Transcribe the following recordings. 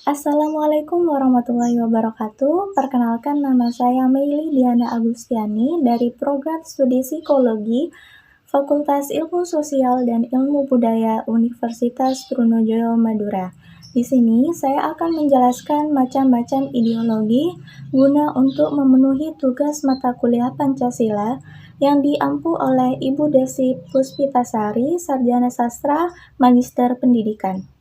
Assalamualaikum warahmatullahi wabarakatuh. Perkenalkan nama saya Meili Diana Agustiani dari Program Studi Psikologi Fakultas Ilmu Sosial dan Ilmu Budaya Universitas Trunojoyo Madura. Di sini saya akan menjelaskan macam-macam ideologi guna untuk memenuhi tugas mata kuliah Pancasila yang diampu oleh Ibu Desi Puspitasari, Sarjana Sastra, Magister Pendidikan.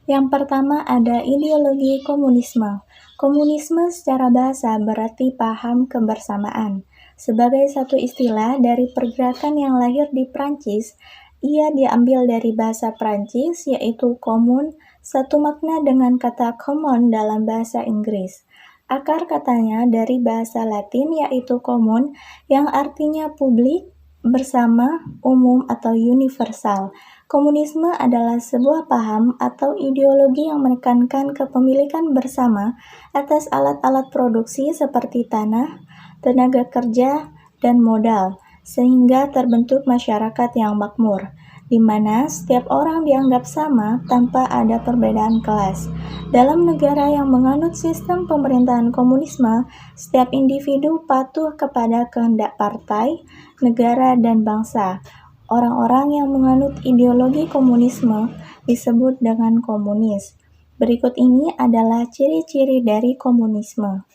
Yang pertama ada ideologi komunisme. Komunisme secara bahasa berarti paham kebersamaan. Sebagai satu istilah dari pergerakan yang lahir di Prancis, ia diambil dari bahasa Prancis yaitu komun, satu makna dengan kata common dalam bahasa Inggris. Akar katanya dari bahasa Latin yaitu common yang artinya publik, bersama, umum atau universal. Komunisme adalah sebuah paham atau ideologi yang menekankan kepemilikan bersama atas alat-alat produksi seperti tanah, tenaga kerja, dan modal, sehingga terbentuk masyarakat yang makmur, di mana setiap orang dianggap sama tanpa ada perbedaan kelas. Dalam negara yang menganut sistem pemerintahan komunisme, setiap individu patuh kepada kehendak partai, negara, dan bangsa. Orang-orang yang menganut ideologi komunisme disebut dengan komunis. Berikut ini adalah ciri-ciri dari komunisme.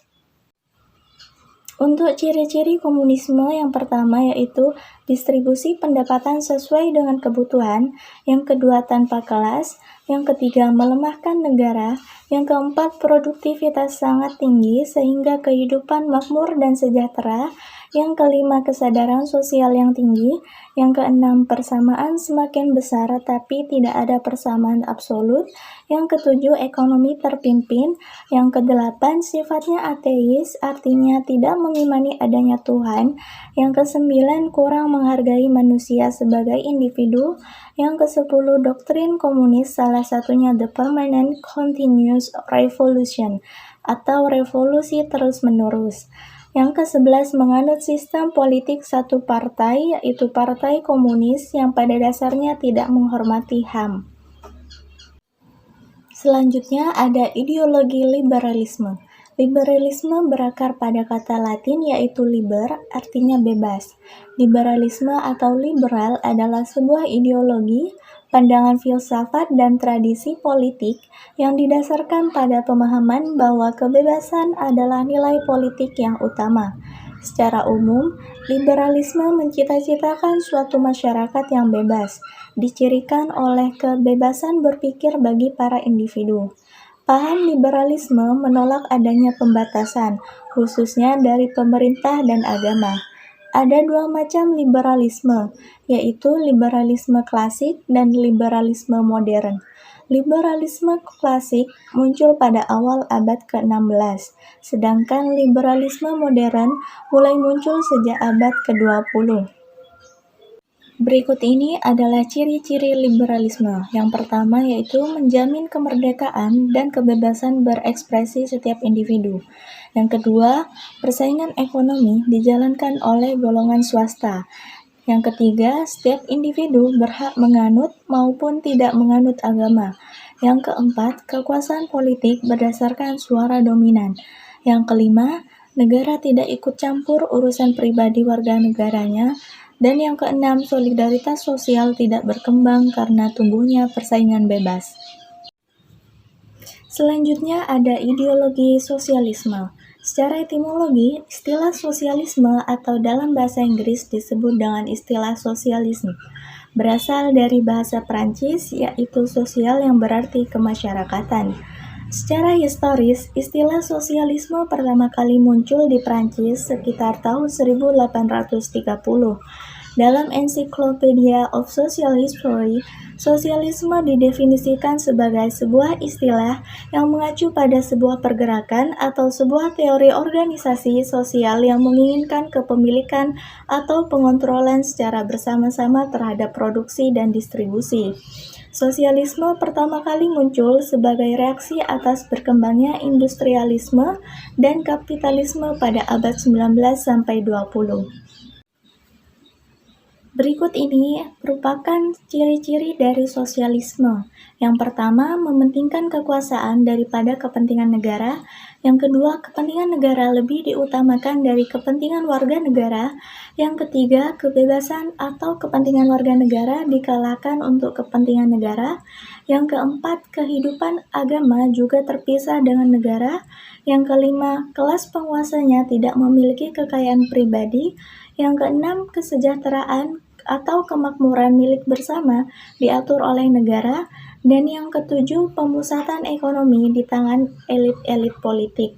Untuk ciri-ciri komunisme yang pertama yaitu distribusi pendapatan sesuai dengan kebutuhan, yang kedua tanpa kelas, yang ketiga melemahkan negara, yang keempat produktivitas sangat tinggi sehingga kehidupan makmur dan sejahtera, yang kelima kesadaran sosial yang tinggi, yang keenam persamaan semakin besar tapi tidak ada persamaan absolut, yang ketujuh ekonomi terpimpin, yang kedelapan sifatnya ateis artinya tidak mengimani adanya Tuhan, yang kesembilan kurang menghargai manusia sebagai individu, yang kesepuluh doktrin komunis salah satunya the permanent continuous revolution atau revolusi terus-menerus. Yang ke-11 menganut sistem politik satu partai, yaitu Partai Komunis yang pada dasarnya tidak menghormati HAM. Selanjutnya ada ideologi liberalisme. Liberalisme berakar pada kata Latin yaitu liber, artinya bebas. Liberalisme atau liberal adalah sebuah ideologi, pandangan filsafat dan tradisi politik yang didasarkan pada pemahaman bahwa kebebasan adalah nilai politik yang utama. Secara umum, liberalisme mencita-citakan suatu masyarakat yang bebas, dicirikan oleh kebebasan berpikir bagi para individu. Paham liberalisme menolak adanya pembatasan, khususnya dari pemerintah dan agama. Ada dua macam liberalisme, yaitu liberalisme klasik dan liberalisme modern. Liberalisme klasik muncul pada awal abad ke-16, sedangkan liberalisme modern mulai muncul sejak abad ke-20. Berikut ini adalah ciri-ciri liberalisme. Yang pertama yaitu menjamin kemerdekaan dan kebebasan berekspresi setiap individu. Yang kedua, persaingan ekonomi dijalankan oleh golongan swasta. Yang ketiga, setiap individu berhak menganut maupun tidak menganut agama. Yang keempat, kekuasaan politik berdasarkan suara dominan. Yang kelima, negara tidak ikut campur urusan pribadi warga negaranya. Dan yang keenam, solidaritas sosial tidak berkembang karena tumbuhnya persaingan bebas. Selanjutnya ada ideologi sosialisme. Secara etimologi, istilah sosialisme atau dalam bahasa Inggris disebut dengan istilah sosialisme. Berasal dari bahasa Prancis yaitu sosial yang berarti kemasyarakatan. Secara historis, istilah sosialisme pertama kali muncul di Prancis sekitar tahun 1830. Dalam Encyclopedia of Social History, sosialisme didefinisikan sebagai sebuah istilah yang mengacu pada sebuah pergerakan atau sebuah teori organisasi sosial yang menginginkan kepemilikan atau pengontrolan secara bersama-sama terhadap produksi dan distribusi. Sosialisme pertama kali muncul sebagai reaksi atas berkembangnya industrialisme dan kapitalisme pada abad 19 sampai 20. Berikut ini merupakan ciri-ciri dari sosialisme. Yang pertama, mementingkan kekuasaan daripada kepentingan negara. Yang kedua, kepentingan negara lebih diutamakan dari kepentingan warga negara. Yang ketiga, kebebasan atau kepentingan warga negara dikalahkan untuk kepentingan negara. Yang keempat, kehidupan agama juga terpisah dengan negara. Yang kelima, kelas penguasanya tidak memiliki kekayaan pribadi. Yang keenam, kesejahteraan atau kemakmuran milik bersama diatur oleh negara. Dan yang ketujuh, pemusatan ekonomi di tangan elit-elit politik.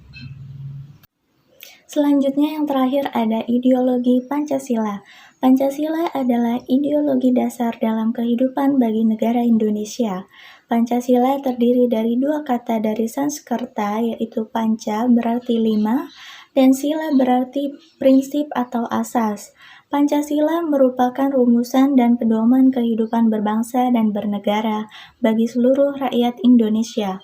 Selanjutnya yang terakhir ada ideologi Pancasila. Pancasila adalah ideologi dasar dalam kehidupan bagi negara Indonesia. Pancasila terdiri dari dua kata dari Sanskerta, yaitu panca berarti 5 dan sila berarti prinsip atau asas. Pancasila merupakan rumusan dan pedoman kehidupan berbangsa dan bernegara bagi seluruh rakyat Indonesia.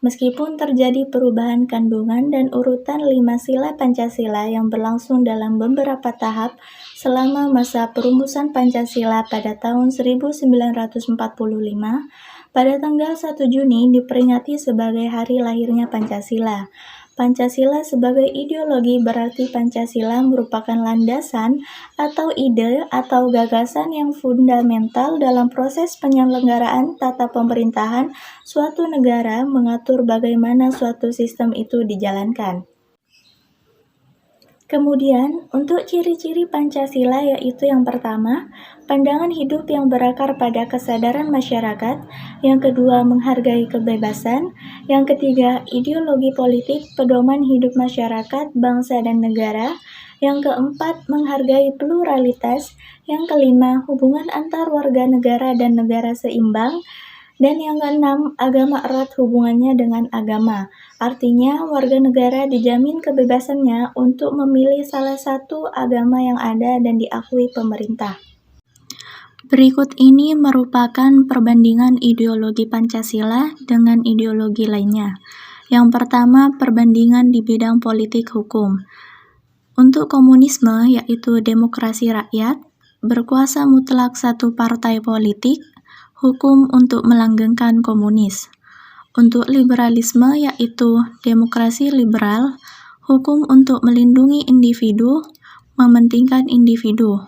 Meskipun terjadi perubahan kandungan dan urutan 5 sila Pancasila yang berlangsung dalam beberapa tahap selama masa perumusan Pancasila pada tahun 1945, pada tanggal 1 Juni diperingati sebagai hari lahirnya Pancasila. Pancasila sebagai ideologi berarti Pancasila merupakan landasan atau ide atau gagasan yang fundamental dalam proses penyelenggaraan tata pemerintahan suatu negara, mengatur bagaimana suatu sistem itu dijalankan. Kemudian, untuk ciri-ciri Pancasila yaitu yang pertama, pandangan hidup yang berakar pada kesadaran masyarakat. Yang kedua, menghargai kebebasan. Yang ketiga, ideologi politik, pedoman hidup masyarakat, bangsa, dan negara. Yang keempat, menghargai pluralitas. Yang kelima, hubungan antar warga negara dan negara seimbang. Dan yang keenam, agama erat hubungannya dengan agama. Artinya, warga negara dijamin kebebasannya untuk memilih salah satu agama yang ada dan diakui pemerintah. Berikut ini merupakan perbandingan ideologi Pancasila dengan ideologi lainnya. Yang pertama, perbandingan di bidang politik hukum. Untuk komunisme, yaitu demokrasi rakyat, berkuasa mutlak satu partai politik, hukum untuk melanggengkan komunis. Untuk liberalisme, yaitu demokrasi liberal, hukum untuk melindungi individu, mementingkan individu.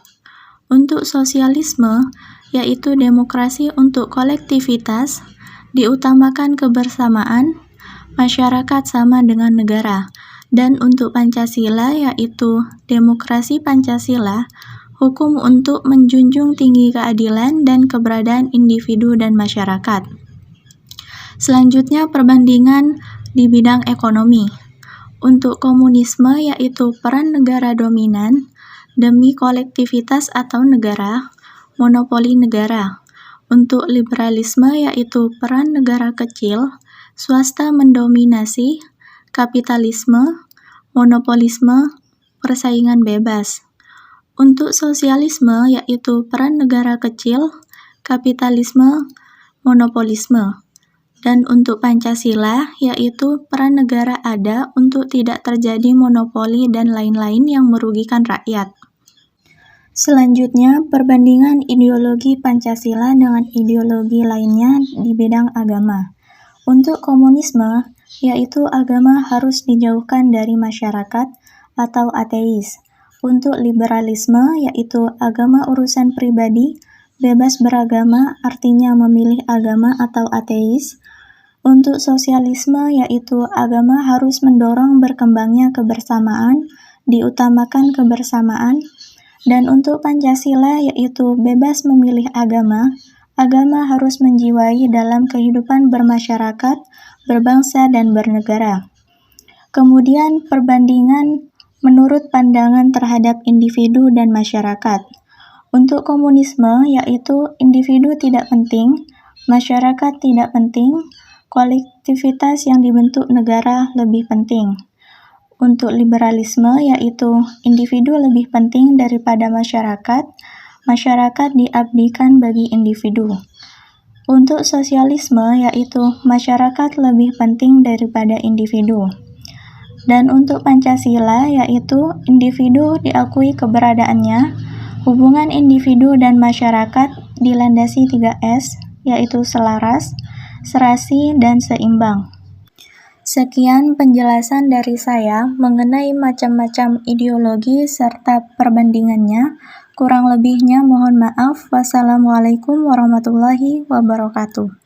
Untuk sosialisme, yaitu demokrasi untuk kolektivitas, diutamakan kebersamaan, masyarakat sama dengan negara. Dan untuk Pancasila, yaitu demokrasi Pancasila, hukum untuk menjunjung tinggi keadilan dan keberadaan individu dan masyarakat. Selanjutnya, perbandingan di bidang ekonomi. Untuk komunisme, yaitu peran negara dominan demi kolektivitas atau negara, monopoli negara. Untuk liberalisme, yaitu peran negara kecil, swasta mendominasi, kapitalisme, monopolisme, persaingan bebas. Untuk sosialisme, yaitu peran negara kecil, kapitalisme, monopolisme. Dan untuk Pancasila, yaitu peran negara ada untuk tidak terjadi monopoli dan lain-lain yang merugikan rakyat. Selanjutnya, perbandingan ideologi Pancasila dengan ideologi lainnya di bidang agama. Untuk komunisme, yaitu agama harus dijauhkan dari masyarakat atau ateis. Untuk liberalisme, yaitu agama urusan pribadi, bebas beragama, artinya memilih agama atau ateis. Untuk sosialisme, yaitu agama harus mendorong berkembangnya kebersamaan, diutamakan kebersamaan. Dan untuk Pancasila, yaitu bebas memilih agama, agama harus menjiwai dalam kehidupan bermasyarakat, berbangsa, dan bernegara. Kemudian perbandingan menurut pandangan terhadap individu dan masyarakat. Untuk komunisme, yaitu individu tidak penting, masyarakat tidak penting, kolektivitas yang dibentuk negara lebih penting. Untuk liberalisme, yaitu individu lebih penting daripada masyarakat, masyarakat diabdikan bagi individu. Untuk sosialisme, yaitu masyarakat lebih penting daripada individu. Dan untuk Pancasila, yaitu individu diakui keberadaannya, Hubungan individu dan masyarakat dilandasi 3S, yaitu selaras, serasi, dan seimbang. Sekian penjelasan dari saya mengenai macam-macam ideologi serta perbandingannya. Kurang lebihnya mohon maaf. Wassalamualaikum warahmatullahi wabarakatuh.